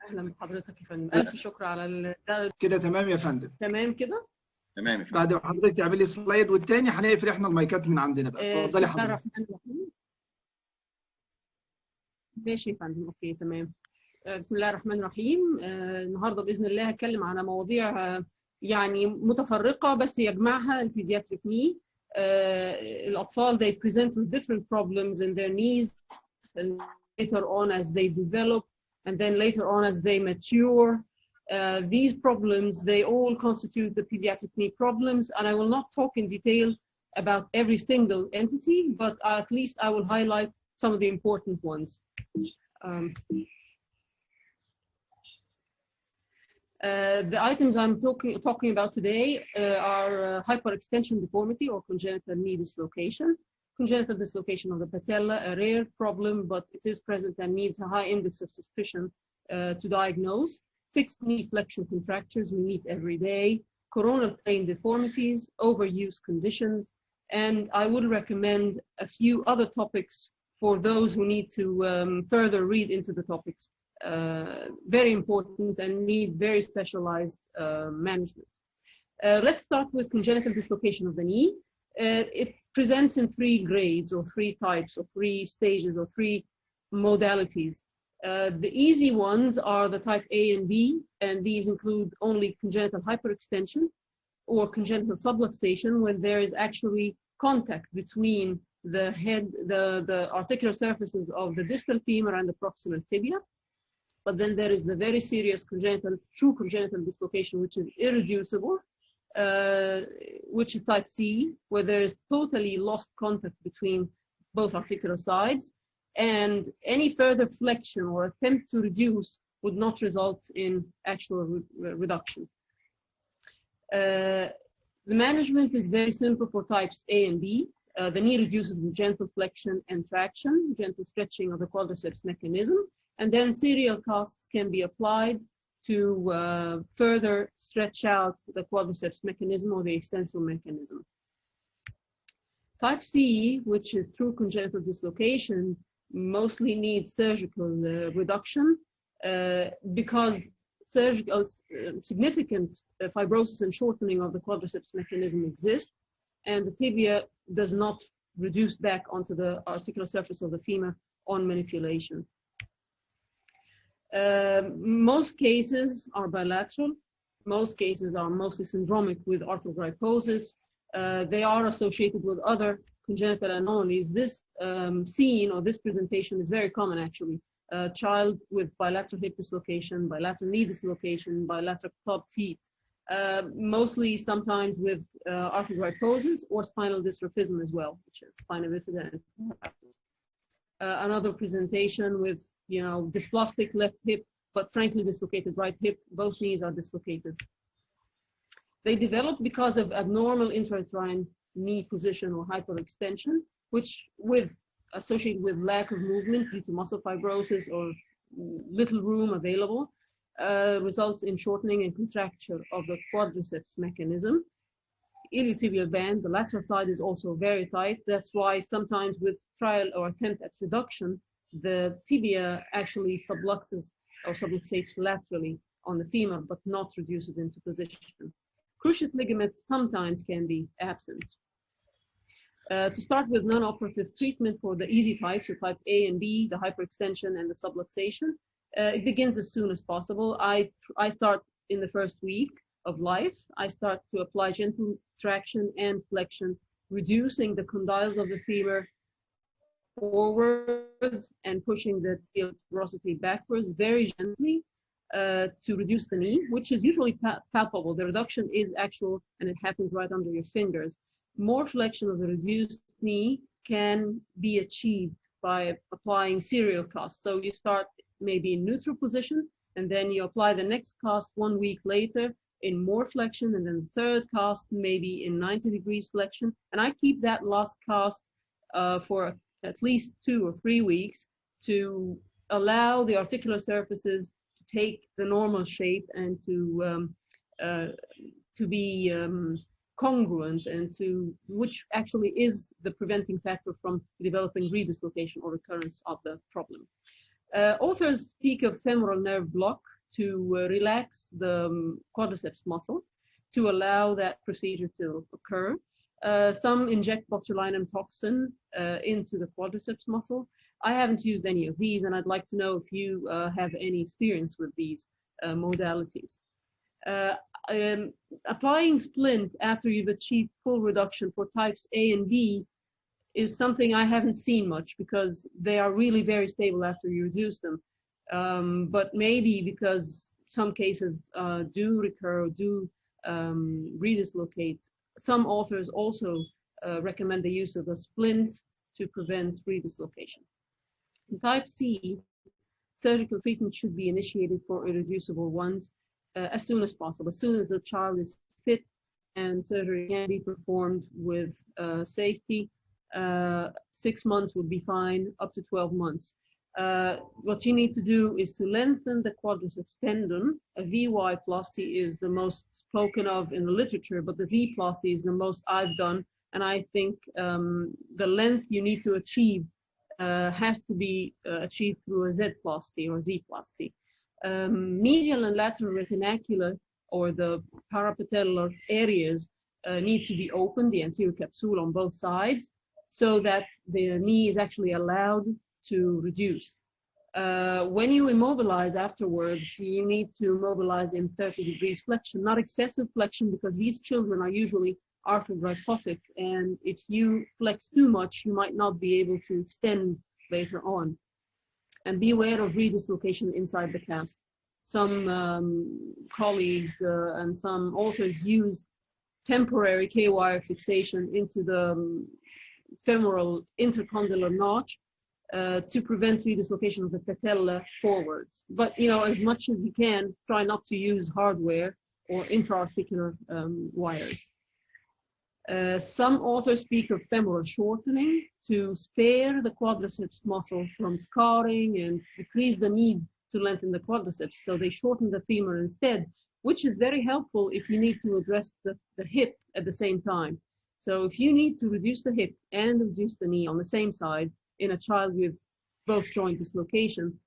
اهلا بحضرتك يا فندم، الف شكر على كده تمام يا فندم؟ تمام كده تمام يا فندم. بعد ما حضرتك تعملي السلايد والتاني هنقفل احنا المايكات من عندنا بقى. اتفضلي بسم الله حضرتك. الرحمن الرحيم. ماشي يا فندم، اوكي تمام. بسم الله الرحمن الرحيم. النهارده باذن الله هتكلم على مواضيع يعني متفرقه بس يجمعها البيدياتريك ني. الاطفال they present with different problems in their knees and later on as they develop and then later on as they mature. These problems, they all constitute the pediatric knee problems, and I will not talk in detail about every single entity, but at least I will highlight some of the important ones. The items I'm talking about today are hyperextension deformity or congenital knee dislocation. Congenital dislocation of the patella, a rare problem, but it is present and needs a high index of suspicion to diagnose. Fixed knee flexion contractures we meet every day. Coronal plane deformities, overuse conditions, and I would recommend a few other topics for those who need to further read into the topics. Very important and need very specialized management. Let's start with congenital dislocation of the knee. It presents in 3 grades or 3 types or 3 stages or 3 modalities. The easy ones are the type A and B, and these include only congenital hyperextension or congenital subluxation when there is actually contact between the head, the articular surfaces of the distal femur and the proximal tibia. But then there is the very serious true congenital dislocation, which is irreducible, which is type C, where there is totally lost contact between both articular sides, and any further flexion or attempt to reduce would not result in actual reduction. The management is very simple for types A and B. The knee reduces with gentle flexion and traction, gentle stretching of the quadriceps mechanism, and then serial casts can be applied to further stretch out the quadriceps mechanism or the extensor mechanism. Type C, which is true congenital dislocation, mostly needs surgical reduction because significant fibrosis and shortening of the quadriceps mechanism exists, and the tibia does not reduce back onto the articular surface of the femur on manipulation. Most cases are bilateral. Most cases are mostly syndromic with arthrogryposis. They are associated with other congenital anomalies. This scene or this presentation is very common actually. A child with bilateral hip dislocation, bilateral knee dislocation, bilateral club feet, mostly sometimes with arthrogryposis or spinal dystrophism as well, which is spina bifida and another presentation with dysplastic left hip, but frankly dislocated right hip. Both knees are dislocated. They develop because of abnormal intrauterine knee position or hyperextension, which associated with lack of movement due to muscle fibrosis or little room available, results in shortening and contracture of the quadriceps mechanism. Iliotibial band, the lateral side is also very tight. That's why sometimes with trial or attempt at reduction, the tibia actually subluxes or subluxates laterally on the femur, but not reduces into position. Cruciate ligaments sometimes can be absent. To start with non-operative treatment for the easy types, so type A and B, the hyperextension and the subluxation, it begins as soon as possible. I start in the first week of life. I start to apply gentle traction and flexion, reducing the condyles of the femur forward and pushing the tibial tuberosity backwards very gently to reduce the knee, which is usually palpable. The reduction is actual and it happens right under your fingers. More flexion of the reduced knee can be achieved by applying serial casts. So you start maybe in neutral position, and then you apply the next cast 1 week later in more flexion, and then the third cast maybe in 90 degrees flexion. And I keep that last cast for at least 2 or 3 weeks to allow the articular surfaces to take the normal shape and to be congruent, and which actually is the preventing factor from developing redislocation or recurrence of the problem. Authors speak of femoral nerve block to relax the quadriceps muscle to allow that procedure to occur. Some inject botulinum toxin into the quadriceps muscle. I haven't used any of these, and I'd like to know if you have any experience with these modalities. Applying splint after you've achieved full reduction for types A and B is something I haven't seen much because they are really very stable after you reduce them. But maybe because some cases do recur, do redislocate. Some authors also recommend the use of a splint to prevent redislocation. In type C, surgical treatment should be initiated for irreducible ones as soon as possible, as soon as the child is fit and surgery can be performed with safety. 6 months would be fine, up to 12 months. What you need to do is to lengthen the quadriceps tendon. A VY-plasty is the most spoken of in the literature, but the Z-plasty is the most I've done. And I think the length you need to achieve has to be achieved through a Z-plasty or Z-plasty. Medial and lateral retinacular or the parapatellar areas need to be open, the anterior capsule on both sides, so that the knee is actually allowed to reduce. When you immobilize afterwards, you need to mobilize in 30 degrees flexion, not excessive flexion, because these children are usually arthrogrypotic, and if you flex too much, you might not be able to extend later on. And be aware of redislocation inside the cast. Some colleagues and some authors use temporary K-wire fixation into the femoral intercondylar notch to prevent redislocation of the patella forwards. But, you know, as much as you can, try not to use hardware or intra-articular wires. Some authors speak of femoral shortening to spare the quadriceps muscle from scarring and decrease the need to lengthen the quadriceps. So they shorten the femur instead, which is very helpful if you need to address the hip at the same time. So if you need to reduce the hip and reduce the knee on the same side in a child with both joint dislocation,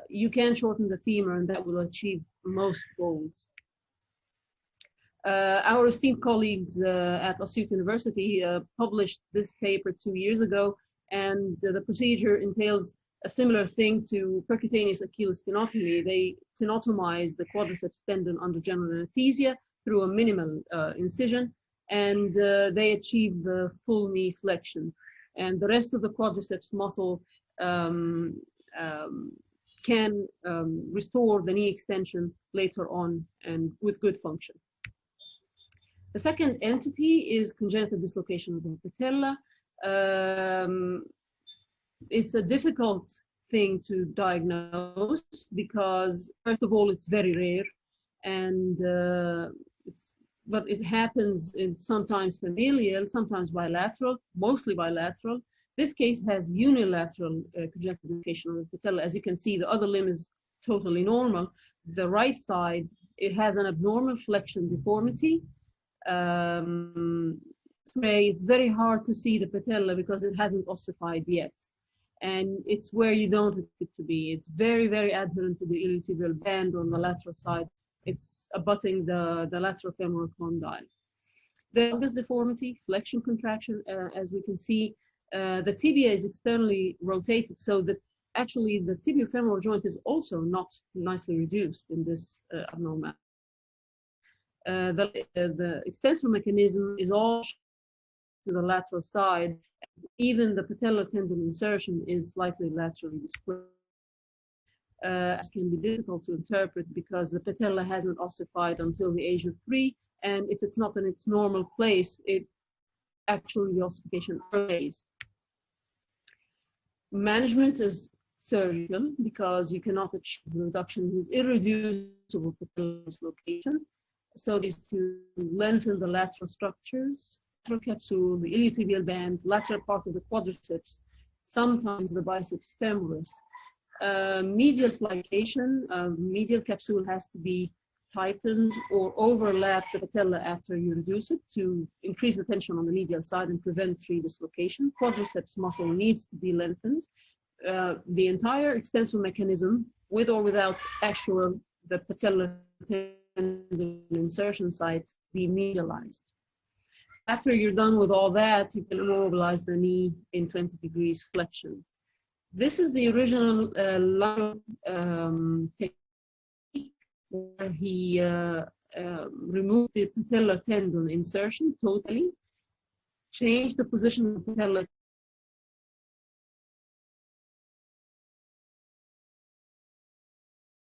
you can shorten the femur, and that will achieve most goals. Our esteemed colleagues at Asyut University published this paper 2 years ago, and the procedure entails a similar thing to percutaneous Achilles tenotomy. They tenotomize the quadriceps tendon under general anesthesia through a minimal incision, and they achieve the full knee flexion. And the rest of the quadriceps muscle can restore the knee extension later on and with good function. The second entity is congenital dislocation of the patella. It's a difficult thing to diagnose because, first of all, it's very rare, and but it happens in sometimes familial, sometimes bilateral, mostly bilateral. This case has unilateral congenital dislocation of the patella. As you can see, the other limb is totally normal. The right side, it has an abnormal flexion deformity. It's very hard to see the patella because it hasn't ossified yet. And it's where you don't want it to be. It's very, very adherent to the iliotibial band on the lateral side. It's abutting the lateral femoral condyle. The longest deformity, flexion contraction, as we can see, the tibia is externally rotated, so that actually the tibiofemoral joint is also not nicely reduced in this abnormality. The extensor mechanism is all to the lateral side. Even the patellar tendon insertion is slightly laterally displaced. This can be difficult to interpret because the patella hasn't ossified until the age of 3, and if it's not in its normal place, it actually the ossification occurs. Management is surgical because you cannot achieve reduction with irreducible patellar dislocation. So this is to lengthen the lateral structures, lateral capsule, the iliotibial band, lateral part of the quadriceps, sometimes the biceps femoris. Medial plication, medial capsule has to be tightened or overlap the patella after you reduce it to increase the tension on the medial side and prevent redislocation. Quadriceps muscle needs to be lengthened. The entire extensor mechanism, with or without actual the patellar tendon insertion site be medialized. After you're done with all that, you can immobilize the knee in 20 degrees flexion. This is the original technique where he removed the patellar tendon insertion totally, changed the position of the patellar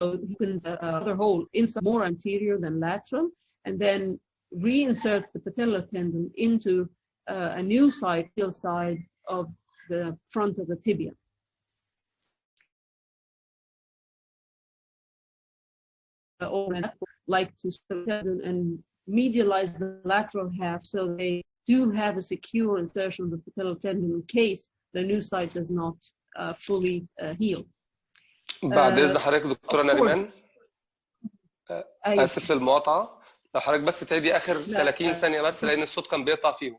so he opens another hole inside, more anterior than lateral, and then reinserts the patellar tendon into a new side of the front of the tibia. Like to tendon and medialize the lateral half so they do have a secure insertion of the patellar tendon in case the new site does not fully heal. بعد إذن حضرتك دكتورة ناريمان آسف للمقاطعة لو حضرتك بس تعيدي آخر 30 ثانية بس لأن الصوت كان بيقطع فيهم.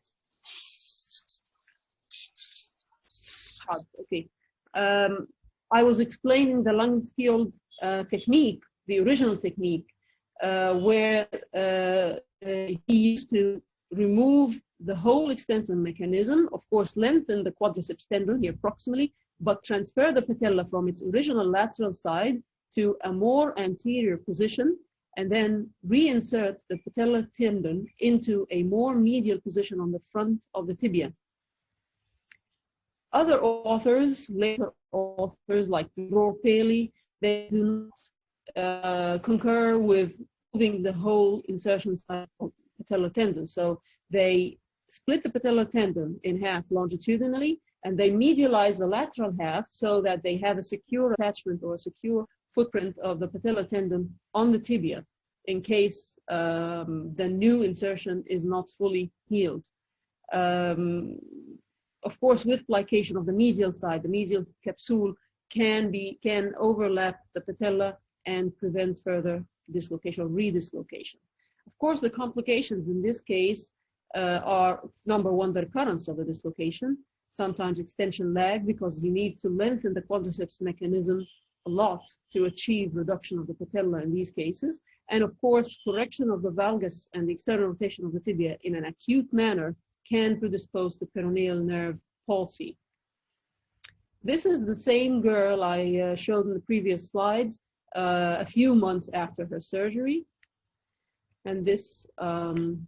Okay. I was explaining the Langfield technique, the original technique, where he used to remove the whole extension mechanism, of course, lengthen the quadriceps tendon here proximally, but transfer the patella from its original lateral side to a more anterior position, and then reinsert the patellar tendon into a more medial position on the front of the tibia. Other authors, later authors like Dror Paley, they do not concur with moving the whole insertion side of the patellar tendon. So they split the patellar tendon in half longitudinally, and they medialize the lateral half so that they have a secure attachment or a secure footprint of the patellar tendon on the tibia in case the new insertion is not fully healed. Of course, with plication of the medial side, the medial capsule can overlap the patella and prevent further dislocation or redislocation. Of course, the complications in this case are, number one, the recurrence of the dislocation, sometimes extension lag, because you need to lengthen the quadriceps mechanism a lot to achieve reduction of the patella in these cases. And of course, correction of the valgus and the external rotation of the tibia in an acute manner can predispose to peroneal nerve palsy. This is the same girl I showed in the previous slides a few months after her surgery. And this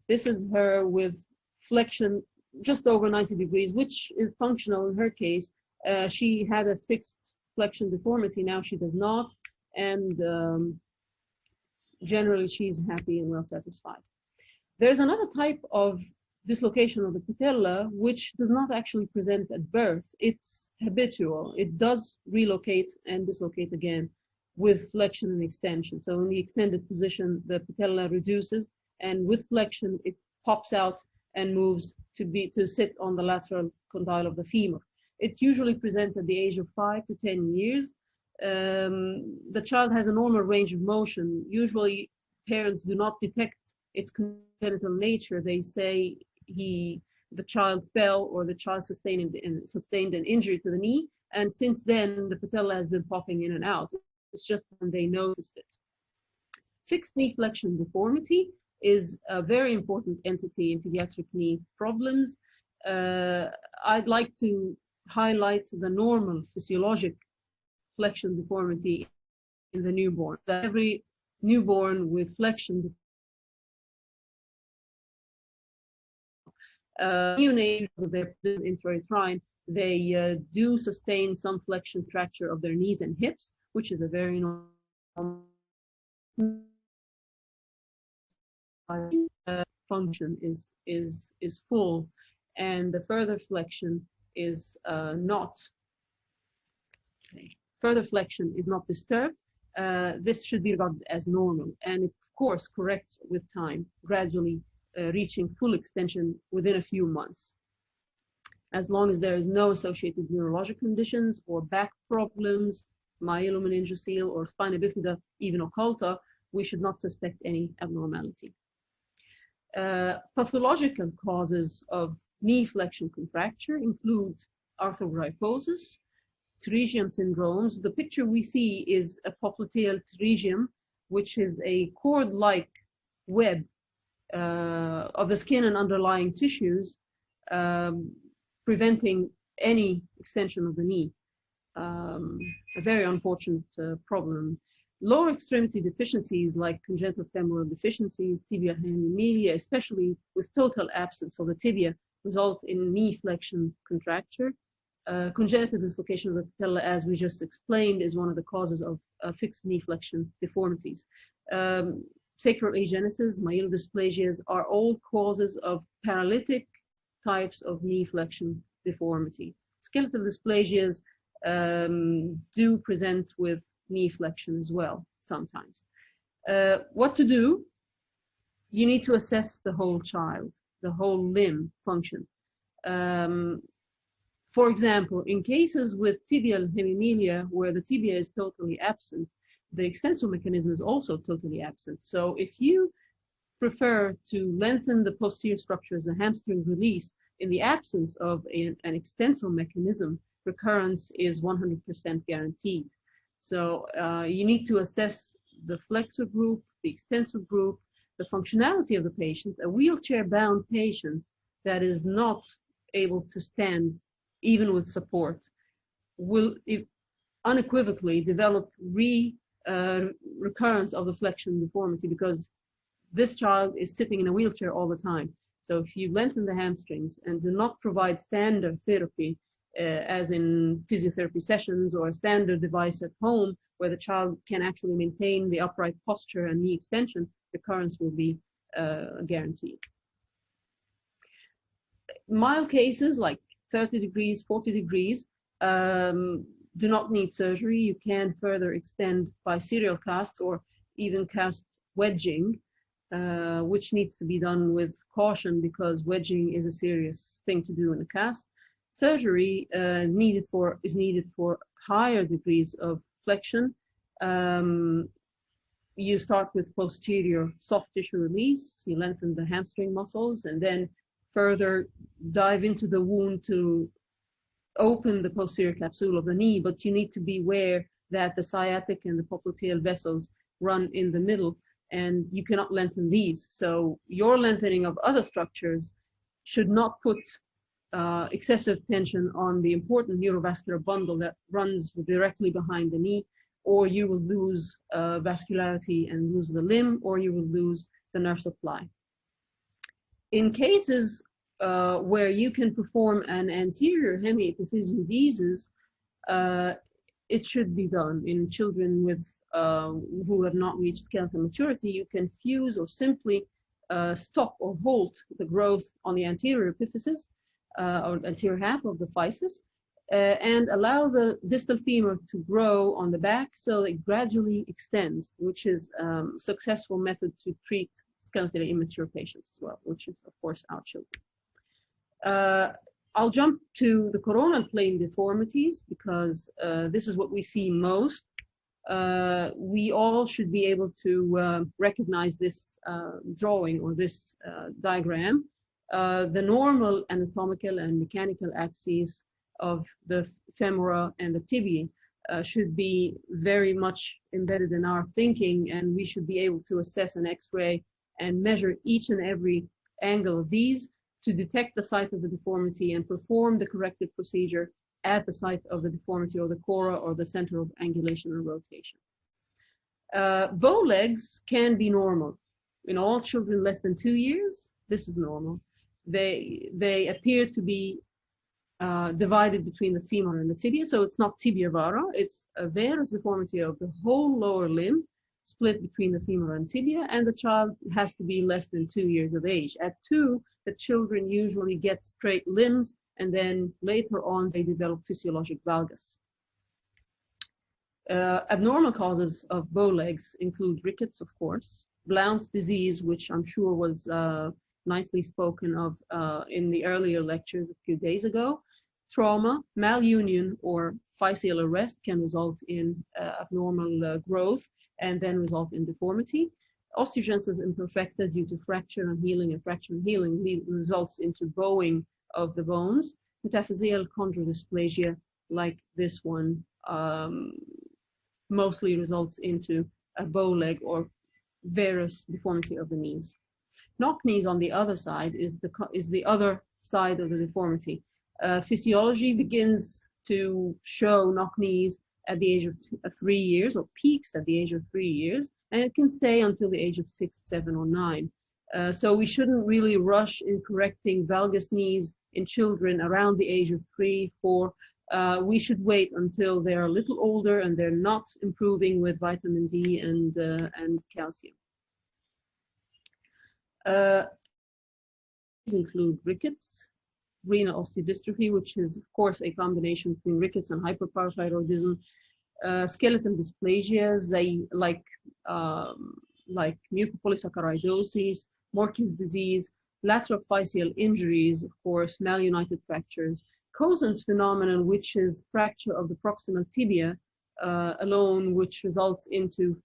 is her with flexion just over 90 degrees, which is functional in her case. She had a fixed flexion deformity, now she does not. And generally she's happy and well satisfied. There's another type of dislocation of the patella which does not actually present at birth. It's habitual. It does relocate and dislocate again with flexion and extension. So in the extended position, the patella reduces, and with flexion, it pops out and moves to sit on the lateral condyle of the femur. It usually presents at the age of 5 to 10 years. The child has a normal range of motion. Usually, parents do not detect its congenital nature. They say the child fell or the child sustained an injury to the knee, and since then the patella has been popping in and out. It's just when they noticed it. Fixed knee flexion deformity is a very important entity in pediatric knee problems. I'd like to highlight the normal physiologic flexion deformity in the newborn. Every newborn with flexion neonates of their intrauterine, they do sustain some flexion fracture of their knees and hips, which is a very normal function is full, and the further flexion is not disturbed. This should be regarded as normal, and it of course corrects with time, gradually reaching full extension within a few months. As long as there is no associated neurologic conditions or back problems, myelomeningocele or spina bifida, even occulta, we should not suspect any abnormality. Pathological causes of knee flexion contracture include arthrogryposis, pterygium syndromes. The picture we see is a popliteal pterygium which is a cord-like web of the skin and underlying tissues, preventing any extension of the knee. A very unfortunate problem. Lower extremity deficiencies like congenital femoral deficiencies, tibial hemimelia, especially with total absence of the tibia, result in knee flexion contracture. Congenital dislocation of the patella, as we just explained, is one of the causes of fixed knee flexion deformities. Sacral agenesis, myelodysplasias are all causes of paralytic types of knee flexion deformity. Skeletal dysplasias do present with knee flexion as well sometimes. What to do? You need to assess the whole child, the whole limb function. For example, in cases with tibial hemimelia where the tibia is totally absent, the extensor mechanism is also totally absent. So if you prefer to lengthen the posterior structures, the hamstring release, in the absence of an extensor mechanism, recurrence is 100% guaranteed. So you need to assess the flexor group, the extensor group, the functionality of the patient. A wheelchair-bound patient that is not able to stand even with support will unequivocally develop recurrence of the flexion deformity, because this child is sitting in a wheelchair all the time. So if you lengthen the hamstrings and do not provide standard therapy, as in physiotherapy sessions or a standard device at home where the child can actually maintain the upright posture and knee extension, recurrence will be guaranteed. Mild cases like 30 degrees, 40 degrees do not need surgery. You can further extend by serial casts or even cast wedging, which needs to be done with caution because wedging is a serious thing to do in a cast. Surgery is needed for higher degrees of flexion. You start with posterior soft tissue release, you lengthen the hamstring muscles, and then further dive into the wound to open the posterior capsule of the knee, but you need to be aware that the sciatic and the popliteal vessels run in the middle, and you cannot lengthen these. So your lengthening of other structures should not put excessive tension on the important neurovascular bundle that runs directly behind the knee, or you will lose vascularity and lose the limb, or you will lose the nerve supply. In cases where you can perform an anterior hemiepiphysiodesis, it should be done. In children with who have not reached skeletal maturity, you can fuse or simply stop or halt the growth on the anterior epiphysis or anterior half of the physis, and allow the distal femur to grow on the back so it gradually extends, which is a successful method to treat skeletally immature patients as well, which is, of course, our children. I'll jump to the coronal plane deformities because this is what we see most. We all should be able to recognize this drawing or this diagram. The normal anatomical and mechanical axes of the femora and the tibia should be very much embedded in our thinking, and we should be able to assess an X-ray and measure each and every angle of these to detect the site of the deformity and perform the corrective procedure at the site of the deformity or the chora or the center of angulation and rotation. Bow legs can be normal. In all children less than 2 years, this is normal. They appear to be divided between the femur and the tibia, so it's not tibia vara, it's a varus deformity of the whole lower limb split between the femur and tibia, and the child has to be less than 2 years of age. At 2, the children usually get straight limbs, and then later on they develop physiologic valgus. Abnormal causes of bow legs include rickets, of course, Blount's disease, which I'm sure was nicely spoken of in the earlier lectures a few days ago. Trauma, malunion, or physeal arrest can result in abnormal growth and then result in deformity. Osteogenesis imperfecta due to fracture and healing, and fracture and healing results into bowing of the bones. Metaphyseal chondrodysplasia, like this one, mostly results into a bow leg or varus deformity of the knees. Knock knees, on the other side, is the other side of the deformity. Physiology begins to show knock knees at the age of 3 years, or peaks at the age of 3 years, and it can stay until the age of 6, 7, or 9. So we shouldn't really rush in correcting valgus knees in children around the age of 3, 4. We should wait until they're a little older and they're not improving with vitamin D and calcium. These include rickets, renal osteodystrophy, which is of course a combination between rickets and hyperparathyroidism, skeletal dysplasias, like mucopolysaccharidosis, Morkin's disease, lateral physeal injuries, of course, malunited fractures, Cosen's phenomenon, which is fracture of the proximal tibia alone, which results into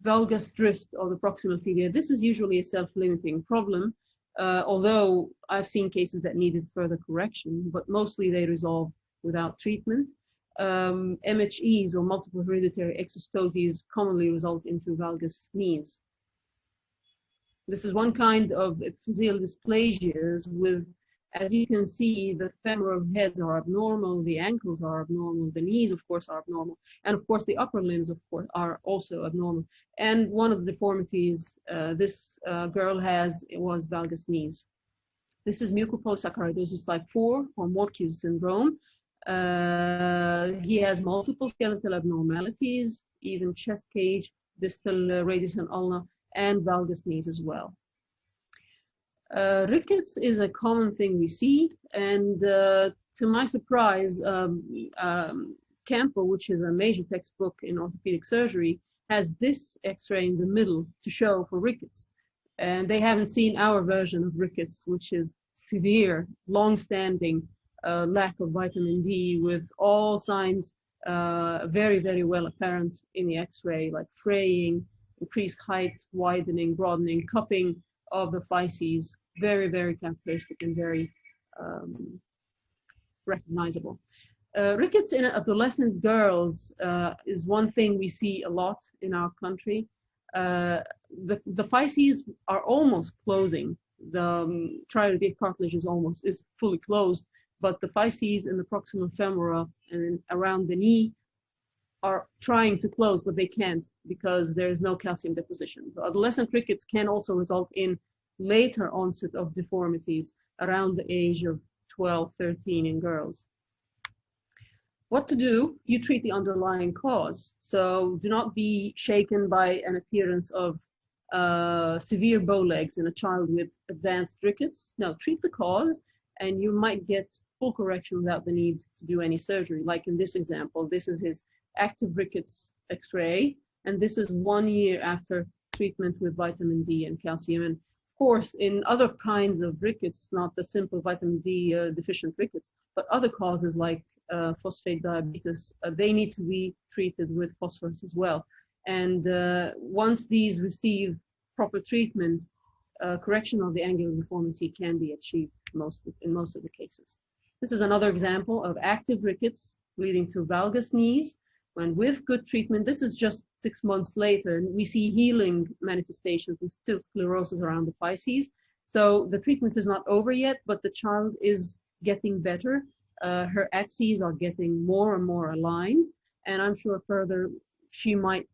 valgus drift of the proximal tibia. This is usually a self-limiting problem, although I've seen cases that needed further correction, but mostly they resolve without treatment. MHEs, or multiple hereditary exostoses, commonly result into valgus knees. This is one kind of physeal dysplasias with, as you can see, the femoral heads are abnormal, the ankles are abnormal, the knees, of course, are abnormal, and of course the upper limbs, of course, are also abnormal. And one of the deformities this girl was valgus knees. This is mucopolysaccharidosis type 4, or Morkin's syndrome. He has multiple skeletal abnormalities, even chest cage, distal radius and ulna, and valgus knees as well. Rickets is a common thing we see, and to my surprise, Campbell, which is a major textbook in orthopedic surgery, has this x-ray in the middle to show for rickets. And they haven't seen our version of rickets, which is severe, long-standing lack of vitamin D, with all signs very, very well apparent in the x-ray, like fraying, increased height, widening, broadening, cupping of the physes, very, very characteristic and very recognizable. Rickets in adolescent girls is one thing we see a lot in our country. The physes are almost closing. The trioretic cartilage is fully closed, but the physes in the proximal femora and around the knee are trying to close, but they can't because there is no calcium deposition. The adolescent rickets can also result in later onset of deformities around the age of 12, 13 in girls. What to do? You treat the underlying cause. So do not be shaken by an appearance of severe bow legs in a child with advanced rickets. No, treat the cause and you might get full correction without the need to do any surgery. Like in this example, this is his active rickets x-ray, and this is 1 year after treatment with vitamin D and calcium. And of course, in other kinds of rickets, not the simple vitamin D deficient rickets, but other causes like phosphate diabetes, they need to be treated with phosphorus as well. And once these receive proper treatment, correction of the angular deformity can be achieved in most of the cases. This is another example of active rickets leading to valgus knees. When with good treatment, this is just 6 months later, and we see healing manifestations with still sclerosis around the physes. So the treatment is not over yet, but the child is getting better. Her axes are getting more and more aligned, and I'm sure further she might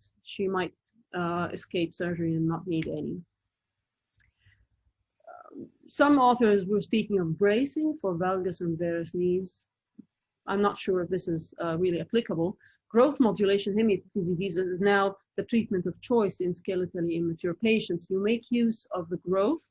escape surgery and not need any. Some authors were speaking of bracing for valgus and varus knees. I'm not sure if this is really applicable. Growth modulation hemiepiphysis is now the treatment of choice in skeletally immature patients. You make use of the growth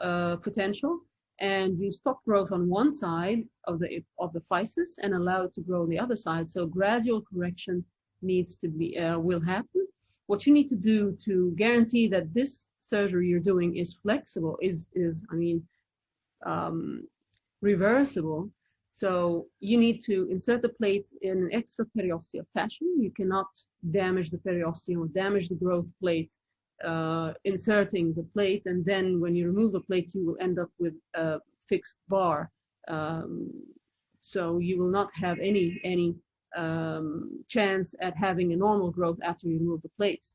potential, and you stop growth on one side of the physis and allow it to grow on the other side. So gradual correction needs to be will happen. What you need to do to guarantee that this surgery you're doing is flexible, reversible. So you need to insert the plate in an extra periosteal fashion. You cannot damage the periosteum or damage the growth plate inserting the plate, and then when you remove the plate, you will end up with a fixed bar. So you will not have any chance at having a normal growth after you remove the plates.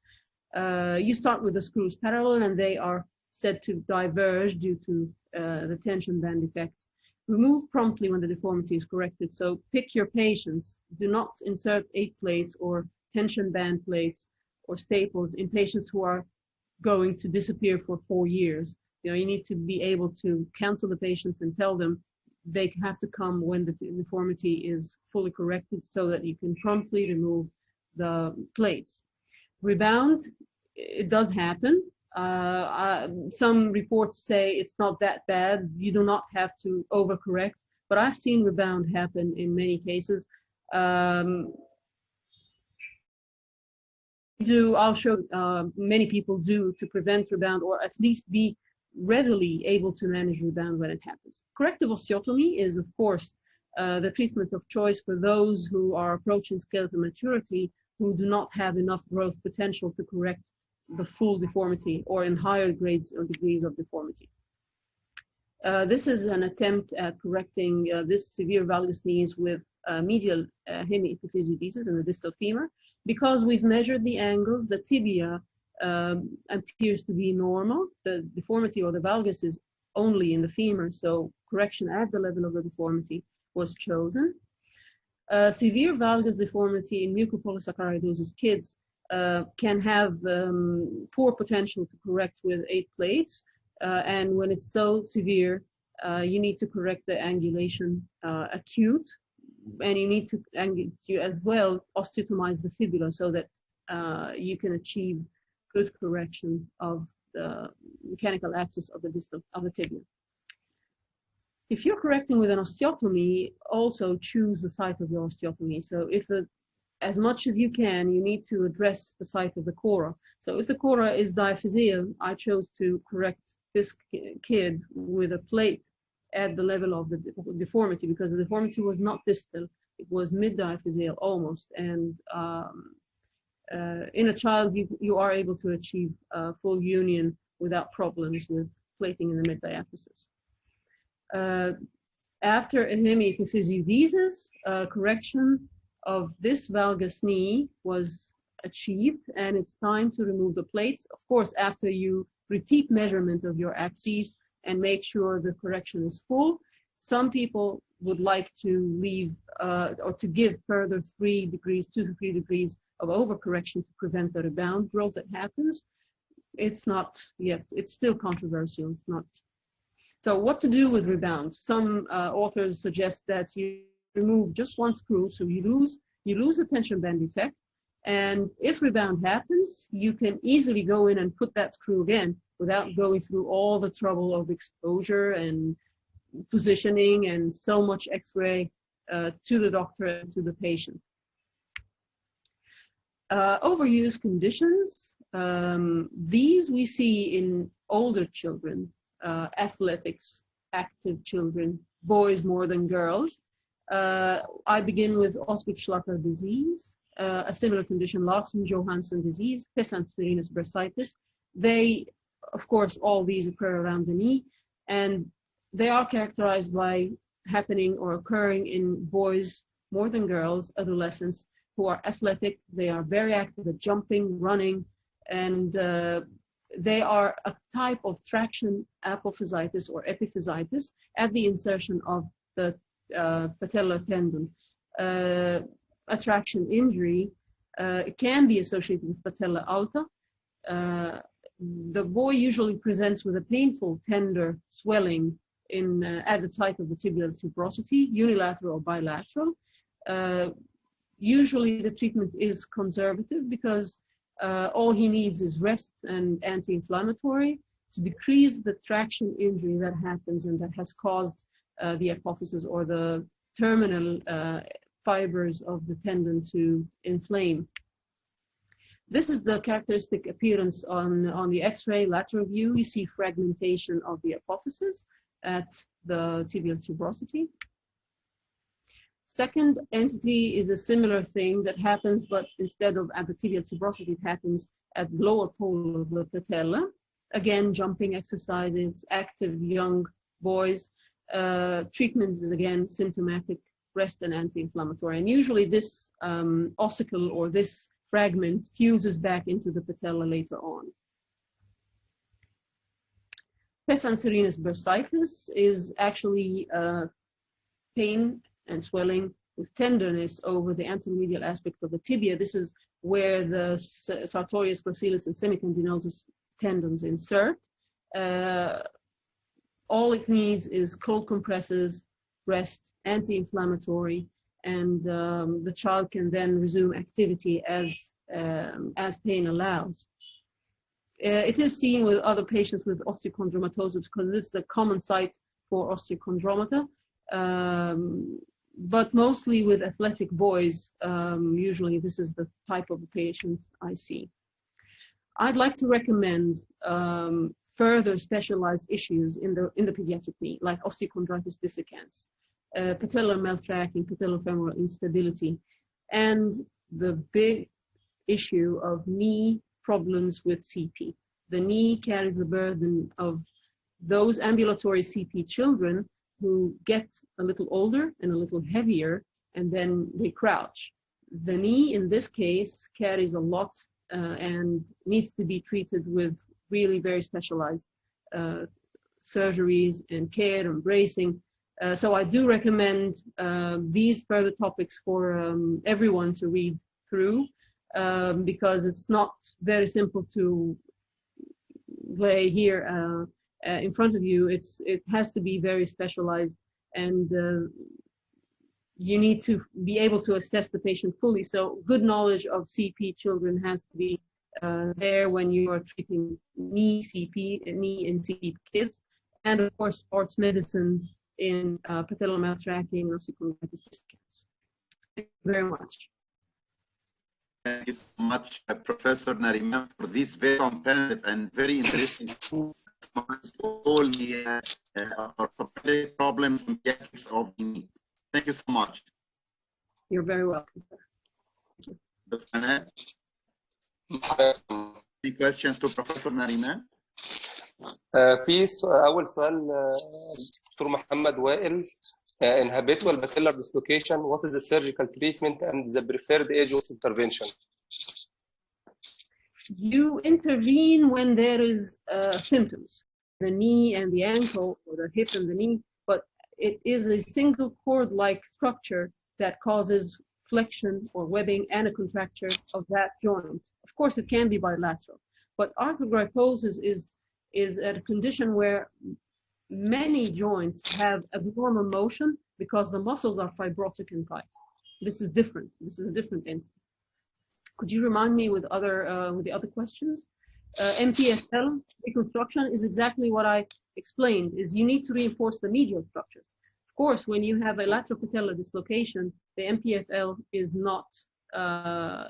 You start with the screws parallel, and they are said to diverge due to the tension band effect. Remove promptly when the deformity is corrected. So pick your patients. Do not insert 8 plates or tension band plates or staples in patients who are going to disappear for 4 years. You know, you need to be able to counsel the patients and tell them they have to come when the deformity is fully corrected so that you can promptly remove the plates. Rebound, it does happen. Some reports say it's not that bad. You do not have to overcorrect, but I've seen rebound happen in many cases. I'll show many people do to prevent rebound, or at least be readily able to manage rebound when it happens. Corrective osteotomy is, of course, the treatment of choice for those who are approaching skeletal maturity, who do not have enough growth potential to correct the full deformity or in higher grades or degrees of deformity. This is an attempt at correcting this severe valgus knees with medial hemiepiphysiodesis in the distal femur. Because we've measured the angles, the tibia appears to be normal. The deformity or the valgus is only in the femur, so correction at the level of the deformity was chosen. Severe valgus deformity in mucopolysaccharidosis kids can have poor potential to correct with 8 plates, and when it's so severe, you need to correct the angulation acute, and you need to as well osteotomize the fibula so that you can achieve good correction of the mechanical axis of the tibia. If you're correcting with an osteotomy, also choose the site of your osteotomy. So as much as you can, you need to address the site of the chora. So if the chora is diaphyseal, I chose to correct this kid with a plate at the level of the deformity, because the deformity was not distal, it was mid-diaphyseal almost. And in a child, you are able to achieve full union without problems with plating in the mid-diaphysis. After a hemiepiphysiodesis, correction of this valgus knee was achieved, and it's time to remove the plates. Of course, after you repeat measurement of your axes and make sure the correction is full. Some people would like to leave or to give further 2 to 3 degrees of overcorrection to prevent the rebound growth that happens. It's not yet, it's still controversial. It's not. So what to do with rebound? Some authors suggest that you remove just 1 screw, so you lose the tension band effect, and if rebound happens, you can easily go in and put that screw again without going through all the trouble of exposure and positioning and so much x-ray to the doctor and to the patient. Overuse conditions, these we see in older children, athletics, active children, boys more than girls. I begin with Osgood-Schlatter disease, a similar condition, Larsen-Johansson disease, Pesant-Serinus bursitis. They, of course, all these occur around the knee, and they are characterized by happening or occurring in boys more than girls, adolescents, who are athletic. They are very active at jumping, running, and they are a type of traction apophysitis or epiphysitis at the insertion of the patellar tendon. A traction injury can be associated with patella alta. The boy usually presents with a painful, tender swelling at the site of the tibial tuberosity, unilateral or bilateral. Usually the treatment is conservative because all he needs is rest and anti-inflammatory to decrease the traction injury that happens and that has caused the apophysis or the terminal fibers of the tendon to inflame. This is the characteristic appearance on the X-ray lateral view. You see fragmentation of the apophysis at the tibial tuberosity. Second entity is a similar thing that happens, but instead of at the tibial tuberosity, it happens at the lower pole of the patella. Again, jumping exercises, active young boys. Treatment is again symptomatic rest and anti-inflammatory. And usually this ossicle or this fragment fuses back into the patella later on. Pes anserinus bursitis is actually pain and swelling with tenderness over the anteromedial aspect of the tibia. This is where the sartorius, gracilis, and semicondinosus tendons insert. All it needs is cold compresses, rest, anti-inflammatory, and the child can then resume activity as pain allows. It is seen with other patients with osteochondromatosis because this is a common site for osteochondromata, but mostly with athletic boys, usually this is the type of patient I see. I'd like to recommend further specialized issues in the pediatric knee, like osteochondritis dissecans, patellar maltracking, patellofemoral instability, and the big issue of knee problems with CP. The knee carries the burden of those ambulatory CP children who get a little older and a little heavier, and then they crouch. The knee, in this case, carries a lot and needs to be treated with really very specialized surgeries and care and bracing. So I do recommend these further topics for everyone to read through because it's not very simple to lay here in front of you. It has to be very specialized, and you need to be able to assess the patient fully. So good knowledge of CP children has to be there when you are treating knee and CP kids, and of course sports medicine in patellar maltracking or osteochondritis dissecans. Thank you very much. Thank you so much, Professor Nariman, for this very comprehensive and very interesting all the orthopedic problems and the ethics of the knee. Thank you so much. You're very welcome, sir. Thank you. Dr. Anna, any questions to Professor Nariman? في أول سؤال دكتور محمد وائل in habitual patellar dislocation, what is the surgical treatment and the preferred age of intervention? You intervene when there is symptoms, the knee and the ankle, or the hip and the knee, but it is a single cord-like structure that causes flexion or webbing and a contracture of that joint. Of course, it can be bilateral, but arthrogryposis is a condition where many joints have abnormal motion because the muscles are fibrotic and tight. This is different. This is a different entity. Could you remind me with the other questions? MPSL reconstruction is exactly what I explained, is you need to reinforce the medial structures. Of course, when you have a lateral patellar dislocation, the MPFL is not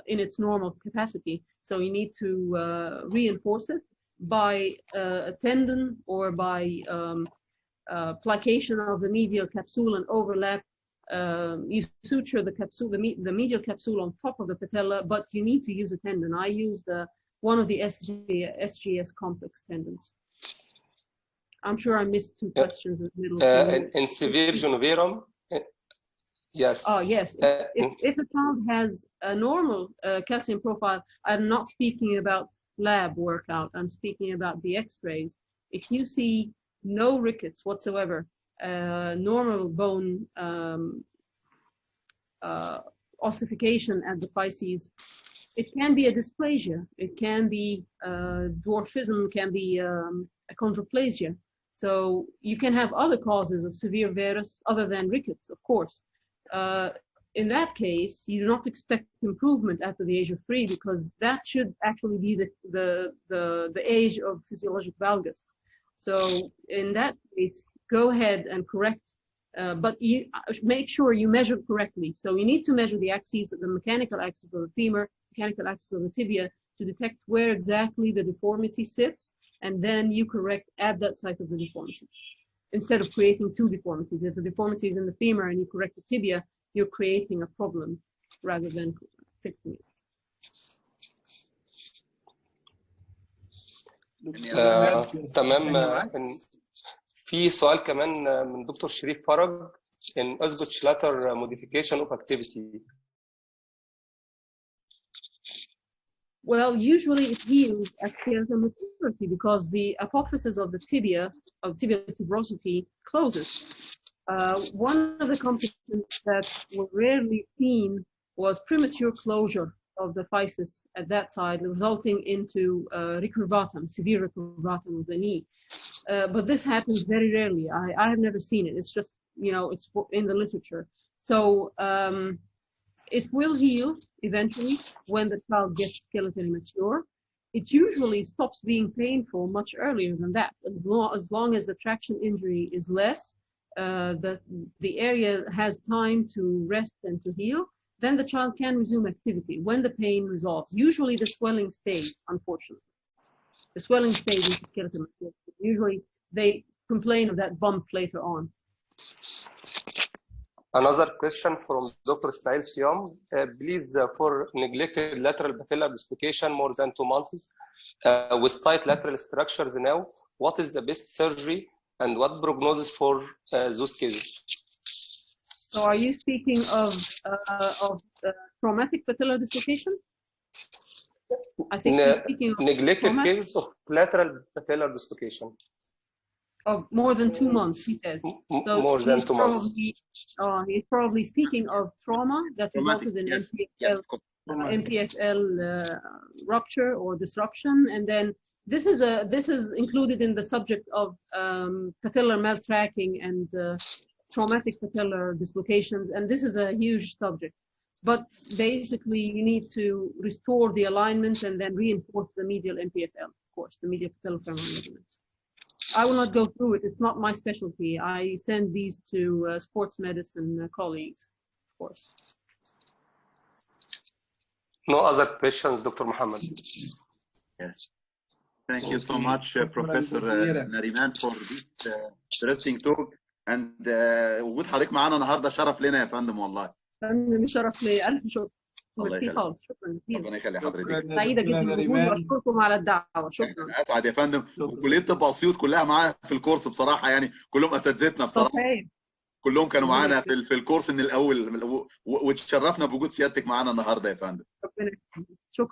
in its normal capacity. So you need to reinforce it by a tendon or by plication of the medial capsule and overlap. You suture the capsule, the medial capsule on top of the patella, but you need to use a tendon. I used one of the SGS complex tendons. I'm sure I missed two questions in the middle. In severe Genoverum, yes. Oh, yes. If a child has a normal calcium profile, I'm not speaking about lab workout. I'm speaking about the x-rays. If you see no rickets whatsoever, normal bone ossification at the physes, it can be a dysplasia. It can be dwarfism, can be achondroplasia. So you can have other causes of severe varus other than rickets, of course. In that case, you do not expect improvement after the age of 3 because that should actually be the age of physiologic valgus. So in that case, go ahead and correct, but you make sure you measure correctly. So you need to measure the axes, the mechanical axis of the femur, mechanical axis of the tibia to detect where exactly the deformity sits, and then you correct at that site of the deformity. Instead of creating two deformities. If the deformity is in the femur and you correct the tibia, you're creating a problem rather than fixing it. تمام. في سؤال كمان من دكتور شريف فرج in Osgood-Schlatter modification of activity? Well, usually it heals at skeletal maturity because the apophysis of the tibia, of tibial fibrosity, closes. One of the complications that were rarely seen was premature closure of the physis at that side, resulting into recurvatum, severe recurvatum of the knee. But this happens very rarely. I have never seen it. It's just, you know, it's in the literature. So it will heal eventually when the child gets skeletally mature. It usually stops being painful much earlier than that. As long as the traction injury is less, the area has time to rest and to heal, then the child can resume activity when the pain resolves. Usually the swelling stays, unfortunately. The swelling stays in skeletal maturity. Usually they complain of that bump later on. Another question from Dr. Ismail Siam. Please, for neglected lateral patellar dislocation more than 2 months with tight lateral structures now, what is the best surgery and what prognosis for those cases? So are you speaking of traumatic patellar dislocation? I think you're speaking of neglected cases of lateral patellar dislocation. Of more than 2 months, he says. So more than 2 months. He's probably speaking of trauma that resulted in MPFL rupture or disruption, and then this is included in the subject of patellar maltracking and traumatic patellar dislocations, and this is a huge subject. But basically, you need to restore the alignment and then reinforce the medial MPFL, of course, the medial patellofemoral ligament. I will not go through it. It's not my specialty. I send these to sports medicine colleagues, of course. No other questions, Dr. Mohammed. Yes. Thank you so much, Professor Nariman, for this interesting talk. And وجود حضرتك معانا النهارده شرف لنا يا فندم والله. فندم شرف لي، ألف شكر. الله يخليك. شكرا جزيلا. ربنا يخلي حضرتك. سعيدة جدا بوجودي وأشكركم على الدعوة. شكرا. اسعد يا فندم. وكليه طب اسيوط كلها معايا في الكورس بصراحه، يعني كلهم اساتذتنا بصراحه. كلهم كانوا معانا في الكورس من الاول، وتشرفنا بوجود سيادتك معانا النهارده يا فندم. ربنا يخليك. شكرا.